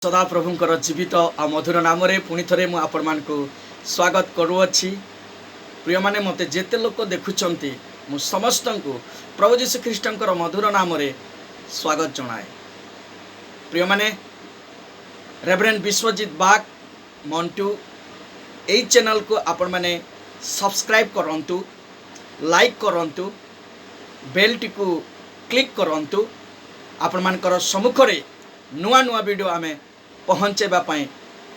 सदा प्रभुंकर जीवित आ मधुर नाम पुणी थे मुझे आपण मान स्वागत करुअछि। प्रिय माने मते जेते लोक देखुंट मु समस्त को प्रभु जीशु ख्रीष्टर मधुर नाम स्वागत जनाए। प्रिय माने रेवरेंड विश्वजीत बाग मंटू यही चैनल को आपण माने सब्सक्राइब करंतु, लाइक करंतु, बेल टी को क्लिक करंतु। आपण मानकर सम्मुख रे नुआ नुआ वीडियो आमे पहुँचेबा पाई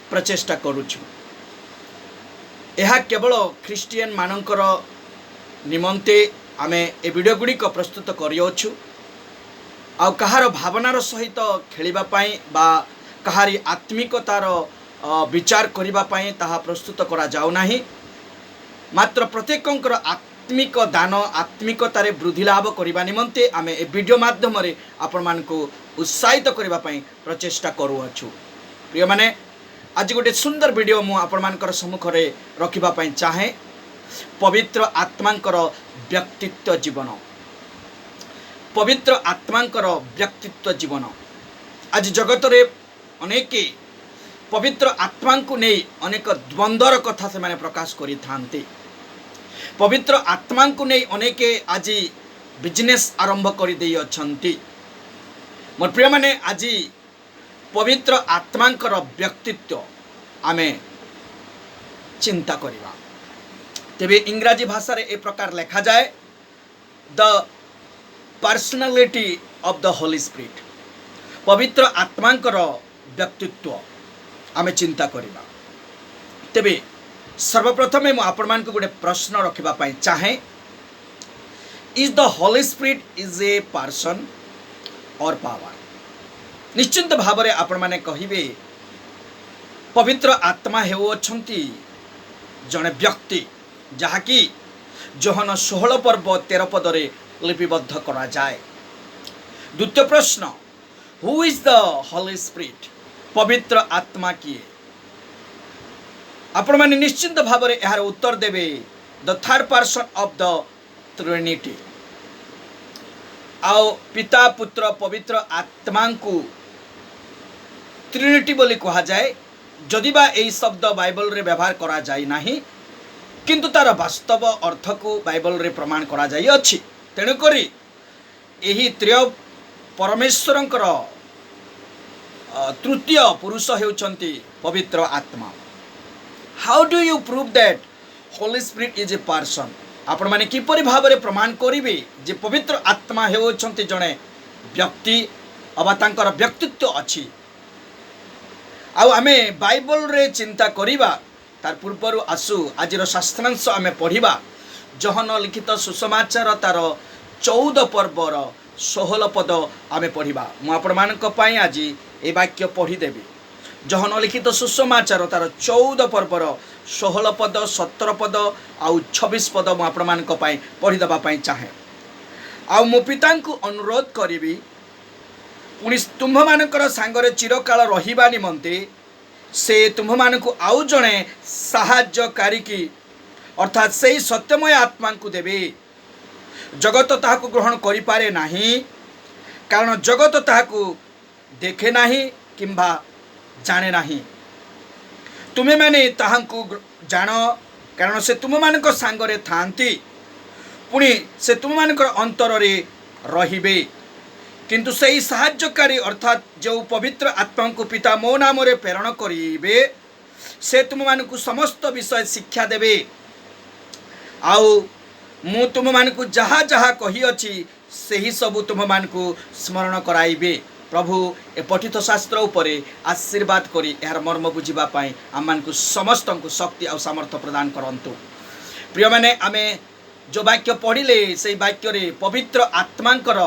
प्रचेष्टा करुछु। यह केवल ख्रिस्टियन मानकर निमंते आमे ए वीडियो गुड़ी को प्रस्तुत करियोछु। आ कहार भावनार सहित खेलिबा पाई बा कहारी आत्मिकतार विचार करिबा पाई ताहा प्रस्तुत करा जाउ नाही। मात्र प्रत्येकंकर आत्मिक दान आत्मिकतारे वृद्धि लाभ करने निमंते आमे ए वीडियो माध्यम रे आपण मान को उत्साहित करबा पई प्रचेष्टा करूछु। प्रिय माने आज गोटे सुंदर वीडियो मु आपण मानकर सम्मुख रे रखिबा पई चाहे। पवित्र आत्मांकर व्यक्तित्व जीवन, पवित्र आत्मांकर व्यक्तित्व जीवन। आज जगत रे अनेक पवित्र आत्मा को नहीं अनेक द्वंद्वर कथा से माने प्रकाश करि थांती। पवित्र आत्मा को नहीं अनेक आज बिजनेस आरंभ कर दे अछंती। मोर प्रिय माने आज पवित्र आत्मांकर व्यक्तित्व आमे चिंता करिबा। तेबे इंग्राजी भाषा रे ए प्रकार लिखा जाए, the personality of the holy spirit. पवित्र आत्मांकर व्यक्तित्व आमे चिंता करिबा। तेबे सर्वप्रथमे मु आपण मान को गोटे प्रश्न रखिबा पई चाहे, is the holy spirit is a person और पावर? निश्चिंत भाव में आपण माने कहिबे पवित्र आत्मा हेउछंती जने व्यक्ति, जहाँकि जोहन 16 पर्व 13 पद रे लिपिबद्ध करा जाए। द्वितीय प्रश्न, who is the holy spirit? पवित्र आत्मा किए? आपण माने निश्चिंत भाव में यार उत्तर देवे, the third person of the Trinity. आओ पिता पुत्र पवित्र आत्मा को ट्रिनिटी बोली कहा जाए। जदि बा यही शब्द बाइबल रे व्यवहार करा जाए नहीं, किंतु तार वास्तव अर्थ को बाइबल रे प्रमाण करा जाई अछि। तेणु करी यही त्रय परमेश्वरंकर तृतीय पुरुष हेउचंती पवित्र आत्मा। How do you prove that holy spirit is a person? आपण माने किपरि भाव में प्रमाण करिवे जे पवित्र आत्मा हेउचंती जणे व्यक्ति अबा तांकर व्यक्तित्व अछि? आउ आमे बाइबल रे चिंता करिबा तार पूर्वर आसु आजिर शास्त्रांश आमे पढ़िबा। जहन लिखित सुसमाचार तार 14 पर्वर 16 पद आमे पढ़िबा। मु आपण मानक पई आज ए वाक्य पढ़ी देबी। जहन लिखित सुसमाचार तार 14 पर्वर 16 पद 17 पद आउ 26 पद मु आपण मानक पई पढ़ी देबा पई चाहे। आउ मो पिता को अनुरोध करिबी, पुणी तुम्भ मानकर सांगरे चिरकाल रहिबा निमंते से तुम्भ मानकु आउ जणे साहाय्यकारी की अर्थात से सत्यमय आत्मा को देवे। जगत ताहाकु ग्रहण करि पारे नाही, कारण जगत ताहाकु देखे नाही किंबा जाने नाही। तुमे माने ताहाकु जान, कारण से तुम मानक सांगरे थांती, पुणी से तुम मानकर अंतर रे रहिबे। किंतु सही साहाय्यकारी अर्थात जो पवित्र आत्मा को पिता मो नाम रे प्रेरण करिवे, से तुम मानकु समस्त विषय शिक्षा देवे। आउ मु तुम मानकु जहा जहा कही अछि सेही सब तुम मानकु स्मरण कराइबे। प्रभु ए पठित शास्त्र उपरे आशीर्वाद करी यार मर्म बुझिबा पाई आम मानकु समस्त को शक्ति और सामर्थ्य प्रदान करंतु। प्रिय माने आमे जो वाक्य पढ़िले से वाक्य रे पवित्र आत्मांकर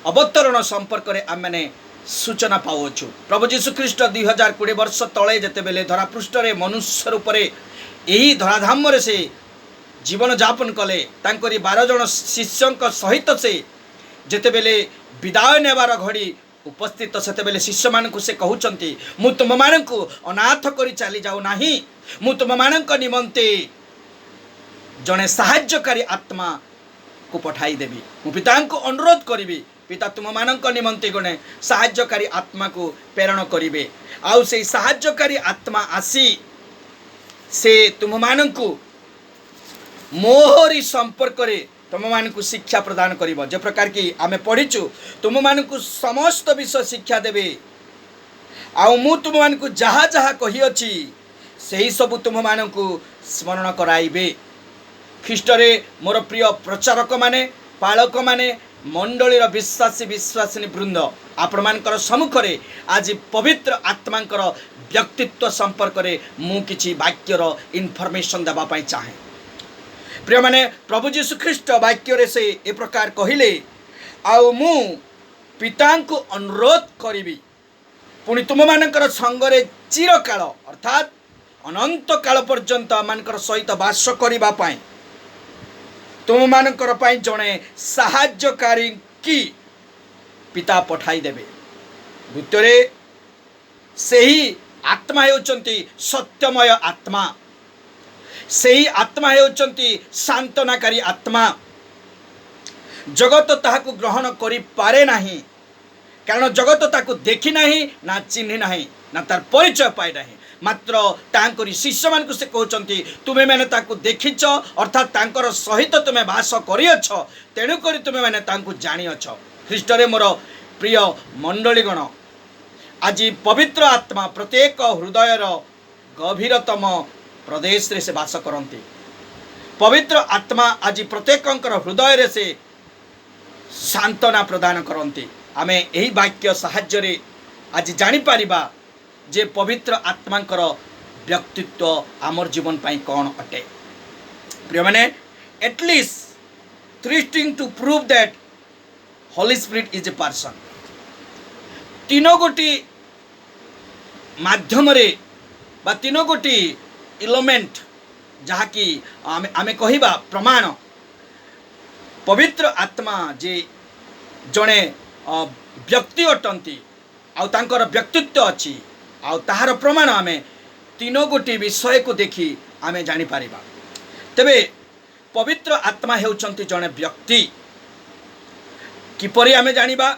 अवतरण संपर्क रे आमे सूचना पाउछु। प्रभु जीशु ख्रीष्ट 2020 वर्ष तले जेते बेले धरा पृष्ठ रे मनुष्य रूप रे यही धराधाम रे से जीवन यापन कले, तांकरी 12 जन शिष्यंक सहित से जेते बेले विदाय नेबार घड़ी उपस्थित सेते बेले शिष्य मानकु से कहउचंती, मु तुम मानकु अनाथ करी चली जाऊ नाही, मु तुम मानक निमंते जने साहाय्यकारी आत्मा को पठाई देवी। मु पिता को अनुरोध करी पिता तुम मानक निमंते गणे साहाय्यकारी आत्मा को प्रेरण करिवे आउ से साहाय्यकारी आत्मा आसी से तुम मानक मोहरी संपर्क रे तुम मानक शिक्षा प्रदान करिवो जे प्रकार की आमे पढ़िचु तुम मानक समस्त विषय शिक्षा देबे आउ मु तुम मानक जहा जहा कहि अछि सेही सब तुम मानक स्मरण कराइबे। ख्रीष्ट रे मोर प्रिय प्रचारक माने पालक माने मंडलीर विश्वासी विश्वासिनी वृंद आपण मानकर सम्मुख रे आज पवित्र आत्मांकर व्यक्तित्व संपर्क रे मु किछि वाक्यर इनफॉरमेशन देबा पई चाहे। प्रिय माने प्रभु यीशु ख्रीष्ट वाक्य रे से ए प्रकार कहिले आउ मु पिता को अनुरोध करिबी पुणी तुम मानकर संगरे चिरकाल अर्थात अनंत काल पर्यंत मानकर सहित वास करिबा पई तुम मानकर पई जणे साहाय्यकारी की पिता पठाई देबे। द्वितीय सेही आत्मा हेउचंती सत्यमय आत्मा सेही आत्मा हेउचंती सांत्वनाकारी आत्मा जगत ताहाकु ग्रहण करि पारे नाही कारण जगत ताकु देखि नाही ना चिन्हि नाही ना तार परिचय पाए नाही मात्र तांकरी शिष्य मान को से कहउचंती तुमे माने ताकु देखिछ अर्थात तांकर सहित तुमे वास करियछ तेणु करी तुमे माने तांकु जानियछ। ख्रीष्ट रे मोर प्रिय मंडलीगण आज पवित्र आत्मा प्रत्येक हृदयर गभीरतम प्रदेश रे से वास करंती। पवित्र आत्मा आज प्रत्येकंकर हृदय रे से सांत्वना प्रदान करंती। आमे एही वाक्य साहाय्य रे आज जानि पारिबा जे पवित्र आत्मांकर व्यक्तित्व आमर जीवन पाई कौन अटे। प्रिय माने at least 3 things to prove that holy spirit is a person. तीनो गोटी माध्यम रे बा तीनो गोटी एलिमेंट जहा कि आमे कहिबा प्रमाण पवित्र आत्मा जे जणे व्यक्ति अटंती आउ तांकर व्यक्तित्व अछि आउ ताहार प्रमाण आमे तीनो गोटी विषय को देखि आमे जानि पारिबा। तबे पवित्र आत्मा हेउचंती जणे व्यक्ति किपरि आमे जानिबा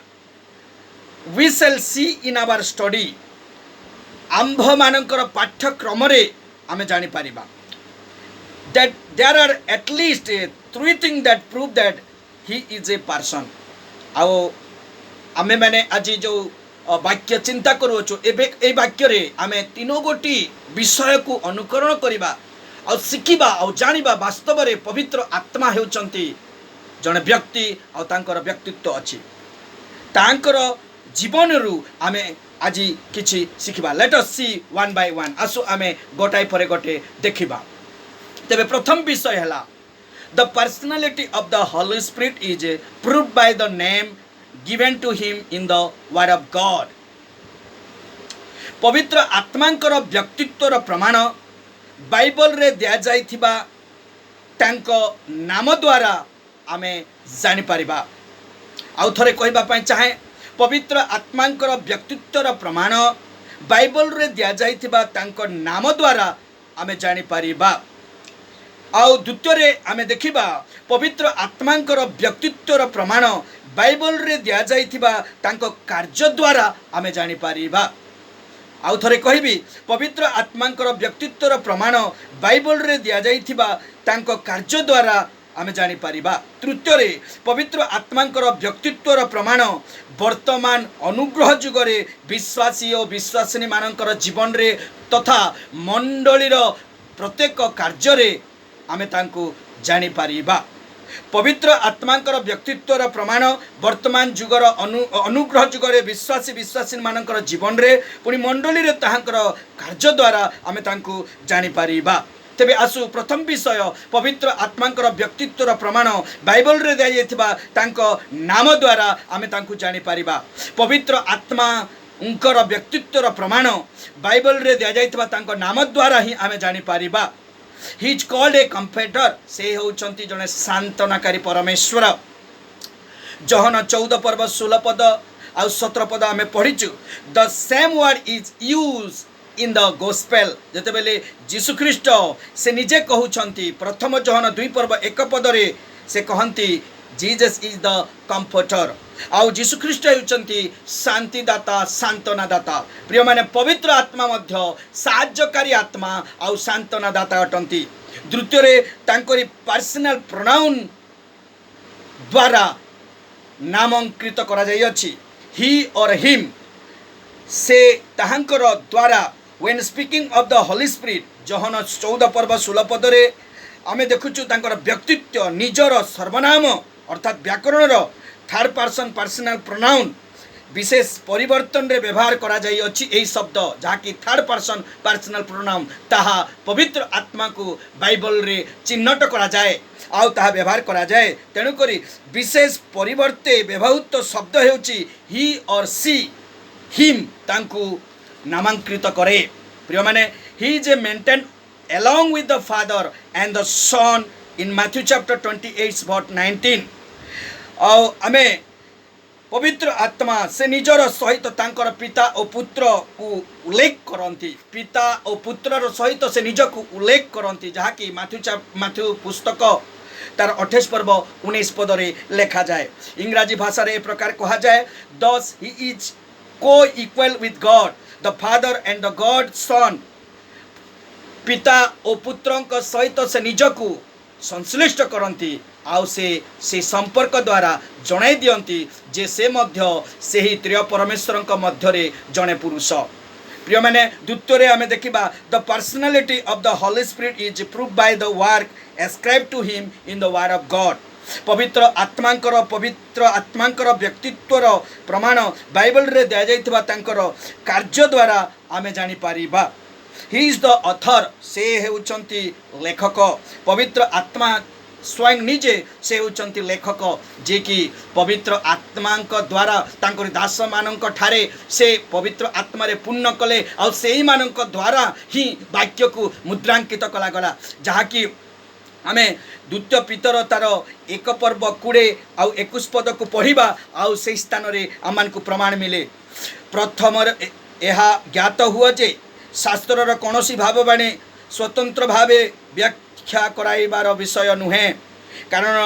we shall see in our study आंभ मानकर पाठ्यक्रम रे आमे जानि पारिबा that there are at least 3 things that prove that he is a person। आउ आमे माने आज जो वाक्य चिंता करूछु ए वाक्य रे आमे तीनो गोटी विषय को अनुकरण करिबा और शिखिबा और जानिबा वास्तव रे पवित्र आत्मा हेउचंती जने व्यक्ति और तांकर व्यक्तित्व अछि तांकर जीवन रु आमे आज किछि शिखिबा। Let us see one by one आसु आमे गोटाई परे गोटे देखिबा। तबे प्रथम विषय हला the personality of the holy spirit is proved by the name given to him in the word of God। पवित्र आत्मांकर व्यक्तित्वर प्रमाण बाइबल रे दिया जाइथिबा तांको नाम द्वारा आमे जानि पारिबा। आउ थरे कहिबा पई चाहे पवित्र आत्मांकर व्यक्तित्वर प्रमाण बाइबल रे दिया जाइथिबा तांको नाम द्वारा आमे जानि पारिबा। आउ द्वितीय रे आमे देखिबा पवित्र आत्मांकर व्यक्तित्वर प्रमाण बाइबल रे दिया जाइथिबा तांको कार्य द्वारा आमे जानि पारिबा। आउ थरे कहिबी पवित्र आत्मांकर व्यक्तित्वर प्रमाण बाइबल रे दिया जाइथिबा तांको कार्य द्वारा आमे जानि पारिबा। तृतीय रे पवित्र आत्मांकर व्यक्तित्वर प्रमाण वर्तमान अनुग्रह जुग रे विश्वासी और विश्वासिनी मानकर जीवन रे तथा मंडलीर प्रत्येक कार्य रे आमे तांको जानि पारिबा। पवित्र आत्मांकर व्यक्तित्वर प्रमाण वर्तमान जुगर अनुग्रह जुगरे विश्वासी विश्वासी मानकर जीवन रे पुणी मंडली रे ताहांकर कार्य द्वारा आमे तांको जानि पारिबा। तेबे आसु प्रथम विषय पवित्र आत्मांकर व्यक्तित्वर प्रमाण बाइबल रे दिया जाइथिबा तांको नाम द्वारा आमे तांको जानि पारिबा। पवित्र आत्मा उनकर व्यक्तित्वर प्रमाण बाइबल रे दिया जाइथिबा तांको नाम द्वारा ही आमे जानि Paribas. He is called a comforter। से होउचंती जने सांत्वनाकारी परमेश्वर। जहन 14 पर्व 16 पद आ 17 पद आमे पढिचु। The same word is use in the gospel जते बेले यीशु ख्रीष्ट से निजे कहउचंती प्रथम जहन 2 पर्व 1 पद रे से कहंती जीसस इज द कंफर्टर आउ जीशु ख्रीष्ट हेउचंती शांतिदाता सांत्वनादाता प्रिय माने पवित्र आत्मा मध्य साहाय्यकारी आत्मा आउ सांत्वनादाता अटंती द्वितीय रे तांकरी पर्सनल प्रोनाउन द्वारा नामांकित करा जाई अछि ही और हिम से ताहांकर द्वारा when speaking of the holy spirit Johan 14 पर्व 16 पदरे आमे देखुछु तांकर व्यक्तित्व निजर सर्वनाम अर्थात व्याकरण रो थर्ड पर्सन पर्सनल प्रोनाउन विशेष परिवर्तन रे व्यवहार करा जाई अछि एही शब्द जाकी थर्ड पर्सन पर्सनल प्रोनाउन ताहा पवित्र आत्मा को बाइबल रे चिन्हट करा जाए आउ ताहा व्यवहार करा जाए तेणु करी विशेष परिवर्ते व्यवहृत शब्द हेउची ही और सी हिम तांकु नामांकित करे प्रिय माने he is a maintain along with the father and the son in Matthew chapter 28 verse 19 और आमे पवित्र आत्मा से निजर सहित तांकर पिता और पुत्र को उल्लेख करती पिता और पुत्र सहित से निज को उल्लेख करती जहाँकि माथ्यू पुस्तक तार 28 पर्व 19 पदरे लेखा जाए इंग्राजी भाषा रे प्रकार कहा जाए thus he is co-equal with God the father and the God son पिता और पुत्र सहित से निज को संश्लिष्ट करती आउ से संपर्क द्वारा जणाई दियंती जे से मध्य सेही त्रय परमेश्वर मध्य रे जणे पुरुष प्रिय माने द्वितीय रे आमे देखिबा the personality of the holy spirit is proved by the work ascribed to him in the word of God पवित्र आत्मांकर व्यक्तित्वर प्रमाण बाइबल रे दिया जाइथिबा तांकर कार्य द्वारा आमे जानि Paribas he is the author से हेउचंती लेखक पवित्र आत्मा स्वयं निजे से हेउचंती लेखक जे कि पवित्र आत्मांक द्वारा तांकर दास मानक ठारे से पवित्र आत्मा रे पूर्ण कले और सेही मानक द्वारा ही वाक्य को मुद्रांकित कला गला जहा कि आमे द्वितीय पितर तार 1 पर्व 20 आउ 21 पद को पढ़िबा आउ से स्थान रे आमान को प्रमाण मिले प्रथम एहा ज्ञात हुआ जे शास्त्रर कौनसी भाववाणी स्वतंत्र भावे व्याख्या कराइबार विषय नुहे कारण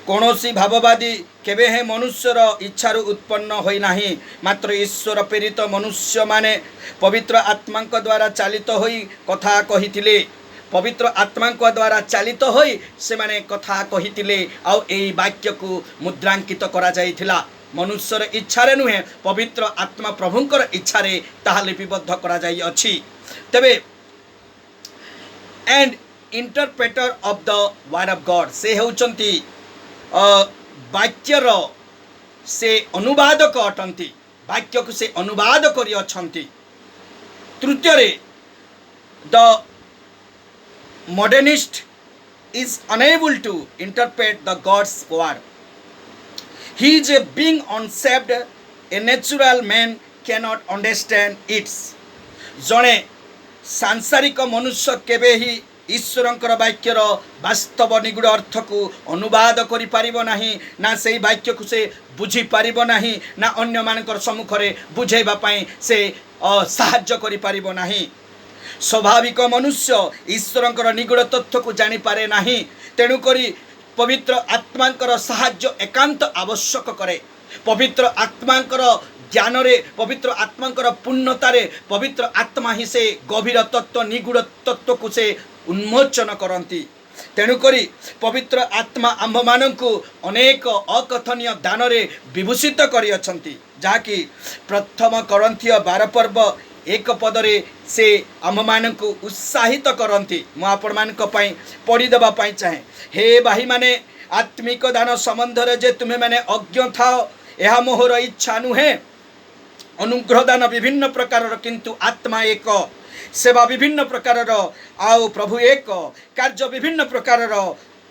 कौनसी भाववादी केबे हे मनुष्यर इच्छारु उत्पन्न होई नाही मात्र ईश्वर प्रेरित मनुष्य माने पवित्र आत्मांक द्वारा चालित होई कथा कहिथिले पवित्र आत्मांक द्वारा चालित होई से माने कथा कहिथिले आउ एई वाक्य को मुद्रांकित करा जाइथिला मनुष्यर इच्छारे नुहे पवित्र आत्मा प्रभुंकर इच्छारे ताहा लिपिबद्ध करा जाई अछि तबे and interpreter of the word of God से हेउचंती वाक्यर से अनुवादक अटंती वाक्य को से अनुवाद करी अछंती तृतीय रे the modernist is unable to interpret the God's word he is a being unsaved a natural man cannot understand its जणे सांसारिक मनुष्य केबे ही ईश्वरंकर वाक्यर वास्तव निगूढ़ अर्थ को अनुवाद करि पारिबो नाही ना सेही वाक्य को से बुझी पारिबो नाही ना अन्य मानकर सम्मुख रे बुझेबा पई से सहाय्य करि पारिबो नाही स्वाभाविक मनुष्य ईश्वरंकर निगूढ़ तथ्य को जानि पारे नाही तेणु करी पवित्र आत्मांकर सहाय्य एकांत आवश्यक करे पवित्र आत्मांकर ज्ञान रे पवित्र आत्मांकर पूर्णतारे पवित्र आत्मा ही से गभीर तत्व निगूढ़ तत्व को से उन्मोचन करती तेणु करी पवित्र आत्मा आम्भ मानकु अनेक अकथनीय दान रे विभूषित करी अछंती जाकी प्रथम कोरिन्थियो 12 पर्व 1 पदरे से आम्भ मानकु उत्साहित करती मु आपण मानक पई पढ़ी देबा पई चाहे हे भाई माने आत्मिक दान संबंध रे जे तुमे माने अज्ञ थाओ यह मोहर इच्छा नुहे अनुग्रह दान विभिन्न प्रकार किंतु आत्मा एक सेवा विभिन्न प्रकार आउ प्रभु एक कार्य विभिन्न प्रकार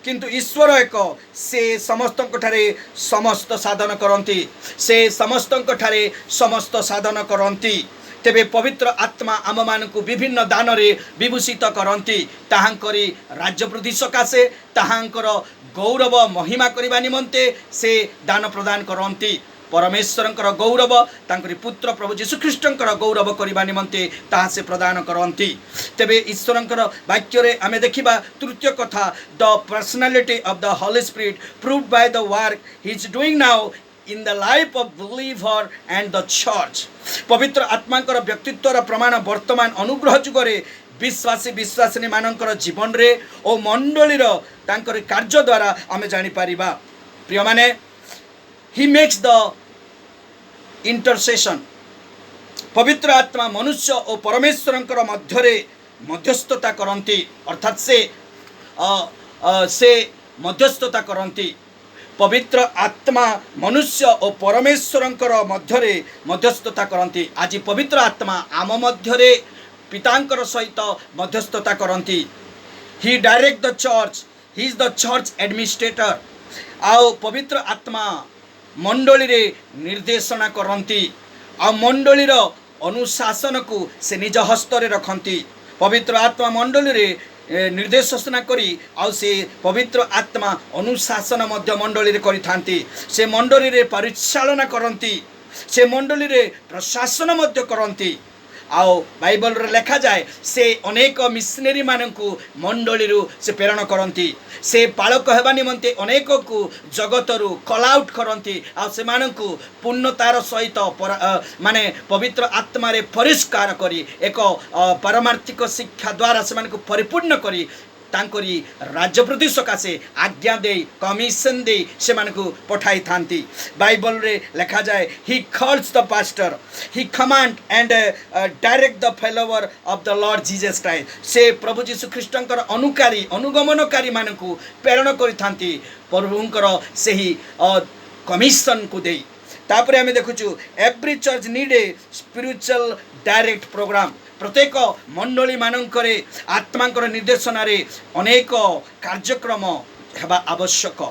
किंतु ईश्वर एक से समस्त ठारे समस्त साधन करती से समस्त ठारे समस्त साधन करती तेबे पवित्र आत्मा आम मानकु विभिन्न दान रे विभूषित करती ताहांकरी राज्य वृद्धि सकाशे ताहांकर गौरव महिमा करबा निमंते से दान प्रदान करती परमेश्वरंकर गौरव तांकरी पुत्र प्रभु जीशुख्रीष्टंकर गौरव करने निमंते ताहा से प्रदान करती। तेबे ईश्वरंकर वाक्य रे आमे देखिबा तृतीय कथा the personality of the holy spirit proved by the work he is doing now in the life of believer and the church. पवित्र आत्मांकर व्यक्तित्वर प्रमाण वर्तमान अनुग्रह जुगरे विश्वासी विश्वासिनी मानकर जीवन रे ओ मंडलीर तांकर कार्य द्वारा आमे जानि परिबा। प्रिय माने ही मेक्स द इंटरसेशन। पवित्र आत्मा मनुष्य और परमेश्वरंकर मध्यरे मध्यस्थता करती अर्थात से मध्यस्थता करती। पवित्र आत्मा मनुष्य और परमेश्वरंकर मध्यरे मध्यस्थता करती। आज पवित्र आत्मा आम मध्यरे पितांकर सहित मध्यस्थता करती। He direct the church, he is the church administrator. आओ पवित्र आत्मा मंडली रे निर्देशना करती। आ मंडलीर अनुशासन को से निज हस्तरे रखती। पवित्र आत्मा मंडली रे निर्देशना करी आ से पवित्र आत्मा अनुशासन मध्य मंडली रे करिथांती। से मंडली रे परिचालना करती। से मंडली रे प्रशासन मध्य करती। आओ बाइबल रे लिखा जाए से अनेक मिशनरी मानकु मंडली रु से प्रेरण करती। से पालक हेबा निमंते अनेक को जगतरु कॉल आउट करती। आ से मानकु पूर्णतार सहित माने पवित्र आत्मा रे परिष्कार करी एक पारमार्थिक शिक्षा द्वारा से मानकु परिपूर्ण करी तांकरी राज्यवृद्धि सकाशे आज्ञा दे कमिशन दे से मानकु पठाई थांती। बाइबल रे लिखा जाए he calls the pastor, he command and direct the follower of the Lord Jesus Christ. से प्रभु जीशु ख्रीष्टंकर अनुकारी अनुगमनकारी मानकु प्रेरण करि थांती प्रभुंकर सही कमिशन को दे। तापरे हमें देखुचु every church need a spiritual direct program. प्रत्येक मंडली मानकरे आत्मांकर निर्देशन रे अनेक कार्यक्रम हेबा आवश्यक,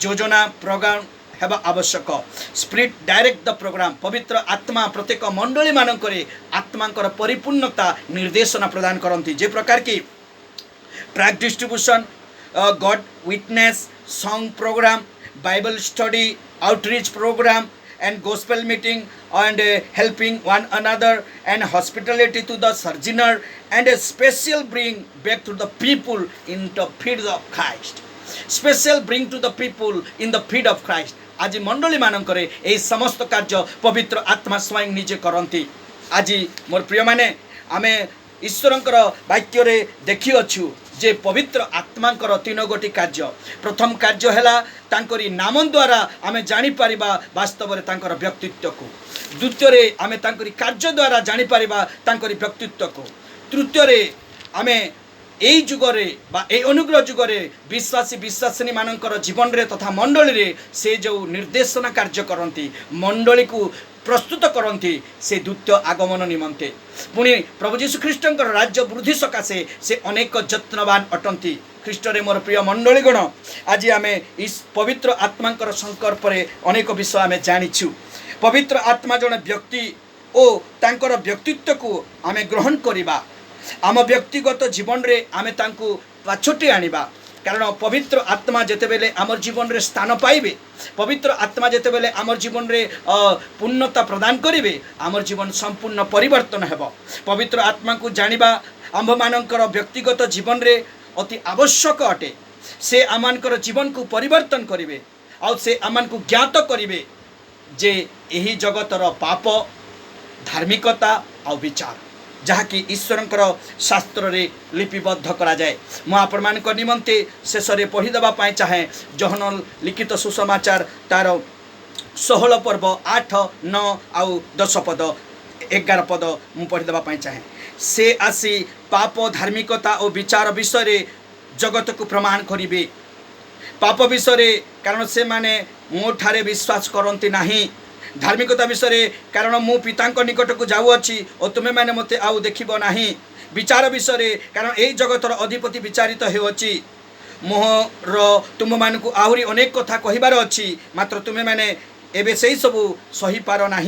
योजना प्रोग्राम हेबा आवश्यक। Spirit direct the program. पवित्र आत्मा प्रत्येक मंडली मानकरे आत्मांकर परिपूर्णता निर्देशना प्रदान करती। जे प्रकार की track distribution, God witness, song program, Bible study, outreach program and gospel meeting and helping one another and hospitality to the sojourner and a special bring back to the people in the feet of Christ. Special bring to the people in the feet of Christ. आज मंडली मानकरे ए समस्त कार्य पवित्र आत्मा स्वयं निजे करती। आज मोर प्रिय माने आमे ईश्वरंकर वाक्य रे देखि अछु जे पवित्र आत्मांकर तीन गोटी कार्य। प्रथम कार्य हैला तांकरी नाम द्वारा आमे जानि परिबा वास्तव रे तांकर व्यक्तित्व को। द्वितीय रे आमे तांकरी कार्य द्वारा जानि परिबा तांकरी व्यक्तित्व को। तृतीय रे आमे एई जुगरे बा ए अनुग्रह जुगरे विश्वासी विश्वासिनी मानकर जीवन रे तथा मंडली रे से जो निर्देशना कार्य करती मंडली को प्रस्तुत करती से द्वितीय आगमन निमंते। पुणी प्रभु जीशु ख्रीष्टंकर राज्य वृद्धि सकाशे से अनेक यत्नवान अटंती। ख्रीष्ट रे मोर प्रिय मंडलीगण आज आमे इस पवित्र आत्मांकर संकल्प रे अनेक विषय आमे जानिछु। पवित्र आत्मा जन व्यक्ति ओ तांकर व्यक्तित्व को आमे ग्रहण करिबा। आम व्यक्तिगत जीवन रे आमे तांकु पाछोटी आनिबा। कारण पवित्र आत्मा जेतेबेले आमर जीवन रे स्थान पाइबे, पवित्र आत्मा जेतेबेले आमर जीवन रे पूर्णता प्रदान करिवे, आमर जीवन संपूर्ण परिवर्तन हेबो। पवित्र आत्मा को जानिबा आम मानकर व्यक्तिगत जीवन रे अति आवश्यक अटे। से आमानकर जीवन को परिवर्तन करिवे आ से आमान को ज्ञात करिवे जे एही जगतर पाप, धार्मिकता आ विचार जहाँकि ईश्वरंकर शास्त्र रे लिपिबद्ध करा जाए। मु आपण मानक निमंते शेष रे पढ़ी देबा पाए चाहे जोहन लिखित सुसमाचार तार 16 पर्व 8, 9 आउ 10 पद 11 पद मु पढ़ी देबा पाए चाहे। से आसी पाप, धार्मिकता और विचार विषय रे जगत को प्रमाण करिवे। पाप विषय रे कारण से माने मो ठारे विश्वास करंती नाही। धार्मिकता विषय कारण मु पिता निकट को जाऊँगी और तुम्हें मैंने मत आउ देख ना। विचार विषय कारण यही जगतर अधिपति विचारित होची। मोहर तुम मान को आहरी अनेक कथा कहबार अच्छी, मात्र तुम्हें मैंने एवं से सबू सही पार ना।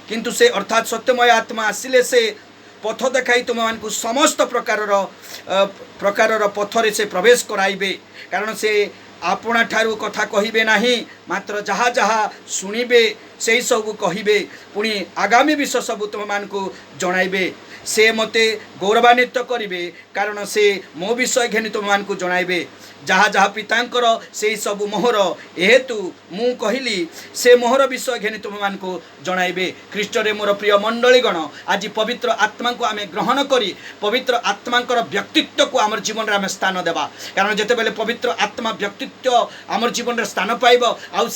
किंतु से अर्थात सत्यमय आत्मा आसिले से पथ देखाई तुम मान को समस्त प्रकार पथरे से प्रवेश कराइबे। कारण से आपणा ठारू कथा कहिबे नाही मात्र जहाँ जहाँ शुणिबे से सबू कहिबे पुणी आगामी विषय सब तुम मानकु जणाइबे से मते गौरवान्वित करिवे कारण से मो विषय घेनि तुम मानकु जणाइबे जहाँ जहाँ पितांकर से सबू मोहर एहेतु मु कहली से मोहर विषय घेनि तुम मानकु जणाइबे। ख्रीष्टरे मोर प्रिय मंडलीगण आज पवित्र आत्मा को आमे ग्रहण करी पवित्र आत्मांकर व्यक्तित्व को आमर जीवन रे आमे स्थान देबा कारण जेते बेले पवित्र आत्मा व्यक्तित्व आमर जीवन रे स्थान पाइबो आउ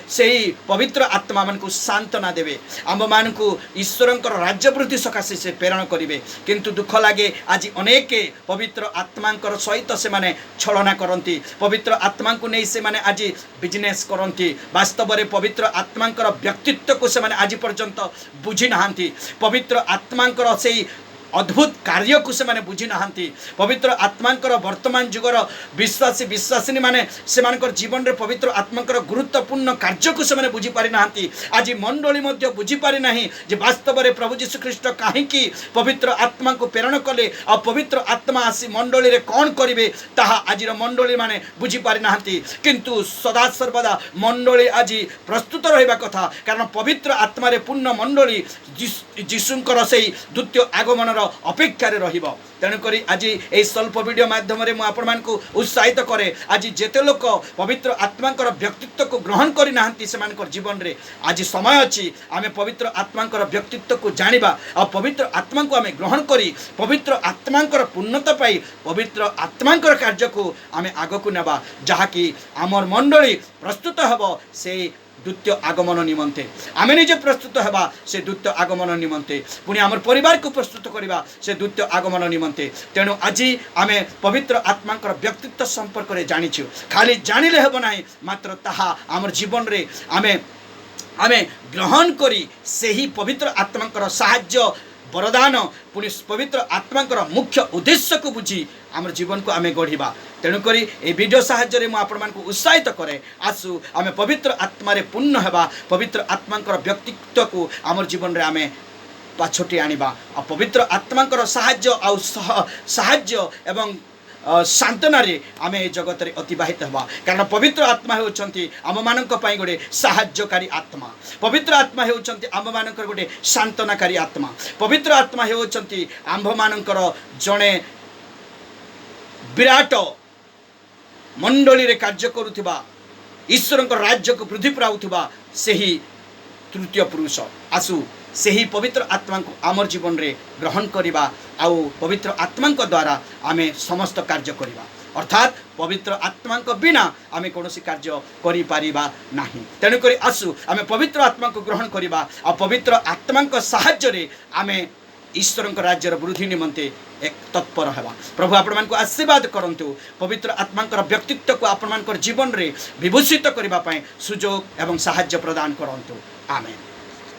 सेही पवित्र आत्मा मन को सांत्वना देवे आम मान को ईश्वरंकर राज्य वृद्धि सकाशे से प्रेरण करेंगे किंतु दुख लगे आज अनेक पवित्र आत्मांकर सहित से माने छलना करती पवित्र आत्मा को नहीं से माने आज बिजनेस करती वास्तव में पवित्र आत्मांकर व्यक्तित्व को से माने आज पर्यंत बुझी नहांती पवित्र आत्मांकर से अद्भुत कार्य को से माने बुझी नहांती पवित्र आत्मांकर वर्तमान जुगर विश्वासी विश्वासिनी माने से मानकर जीवन रे पवित्र आत्मांकर गुरुत्वपूर्ण कार्य को से माने बुझी पारि नहांती आज मंडली मध्य बुझी पारि नाही जे वास्तव में प्रभु यीशु ख्रीष्ट काहेकि पवित्र आत्मा को प्रेरण कले आ पवित्र आत्मा आसी मंडली रे कोन करिवे ताहा आजिर मंडली माने बुझी पारि नहांती किंतु सदा सर्वदा मंडली आज प्रस्तुत रहिबा कथा कारण पवित्र आत्मा रे पूर्ण मंडली यीशुंकर सेही द्वितीय आगमन अपेक्षा रहिबो तेणुक आज ये स्वल्प वीडियो माध्यम मुझे उत्साहित करे आज जेते लोक पवित्र आत्मांकर व्यक्तित्व को ग्रहण करि नाहंती से जीवन रे आज समय अच्छी आमे पवित्र आत्मांकर व्यक्तित्व को जानिबा और पवित्र आत्मा को आमे ग्रहण करी पवित्र आत्मांकर पूर्णता पाई पवित्र आत्मांकर कार्य को आमे आगकु नेबा जहाँकि आमर मंडली प्रस्तुत हेबो से द्वितीय आगमन निमंते आमे निजे प्रस्तुत हेबा से द्वितीय आगमन निमंते पुणी आमर परिवार को प्रस्तुत करबा से द्वितीय आगमन निमंते तेणु आज आमे पवित्र आत्मांकर व्यक्तित्व संपर्क रे जानिछु खाली जानिले हेबो नाही मात्र ताहा आमर जीवन रे आमे आमे ग्रहण करी सेही पवित्र आत्मांकर साहाय्य वरदान पुणी पवित्र आत्मांकर मुख्य उद्देश्य को बुझी आमर जीवन को आमे गढ़िबा तेणुक ए वीडियो साहाय्य में आपण मानक उत्साहित करे आसु आमे पवित्र आत्मा रे पूर्ण हेबा पवित्र आत्मांकर व्यक्तित्व को आमर जीवन रे आमे पाछोटी आनिबा आ पवित्र आत्मांकर साहाय्य एवं सांत्वना रे आमे जगत रे अतिबाहित हवा कारण पवित्र आत्मा होउछंती आम मानक पई गोटे साहाय्यकारी आत्मा पवित्र आत्मा होउछंती आम मानकर गोटे सांत्वनाकारी आत्मा पवित्र आत्मा होउछंती आम मानकर जणे विराट मंडली रे कार्य करुथिबा ईश्वरंकर राज्य को वृद्धि प्राउथिबा सेही तृतीय पुरुष आसु सेही पवित्र आत्मा को आमर जीवन रे ग्रहण करिबा आउ पवित्र आत्मा द्वारा आमे समस्त कार्य करिबा अर्थात पवित्र आत्मा बिना आमे कौनसी कार्य करि पारिबा नाही तेणु करी आसु आमे पवित्र आत्मा को ग्रहण करिबा आ पवित्र आत्मा साहाय्य रे आमे ईश्वर राज्यर वृद्धि निमंते एक तत्पर हेबा प्रभु आपण मानक आशीर्वाद करंतु पवित्र आत्मांकर व्यक्तित्व को आपण मानकर जीवन रे विभूषित करिबा पई सुजोग एवं साहाय्य प्रदान करंतु आमेन।